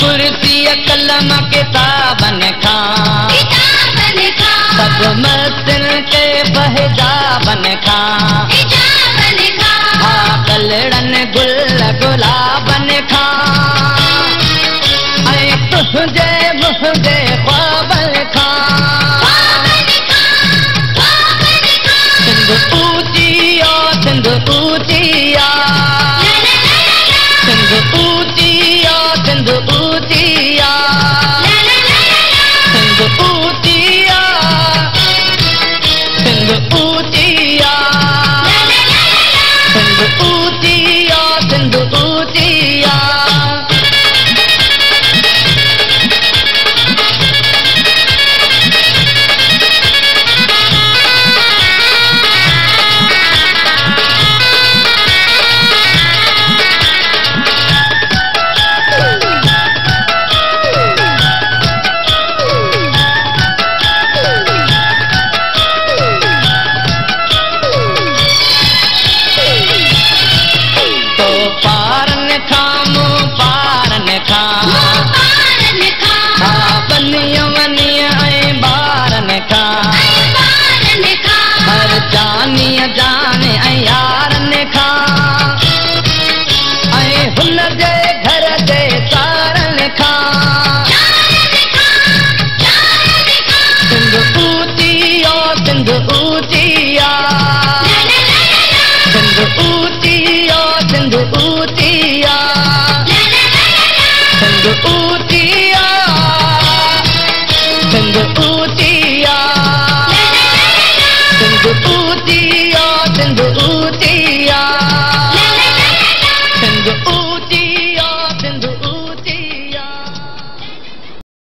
कुर्सी कलम किताबन खां सब मस्तिन के बहजाबन खां हा कलड़न गुल गुलाबन खां ऐं तुझे मुझे ख्वाबन खां सिंध ऊंची आ सिंध ऊंची आ सिंध ऊंची आ सिंध ऊंची आ सिंध ऊंची आ सिंध ऊंची आ सिंध ऊंची आ सिंध ऊंची आ जानिया जाने ऐं यारन खां ऐं हुन जे घर जे सारन खां सिंध ऊंची आ सिंध ऊंची आ सिंध ऊंची आ सिंध ऊंची आ सिंध ऊंची आ सिंध ऊंची आ सिंध ऊंची आ सिंध ऊंची आ सिंध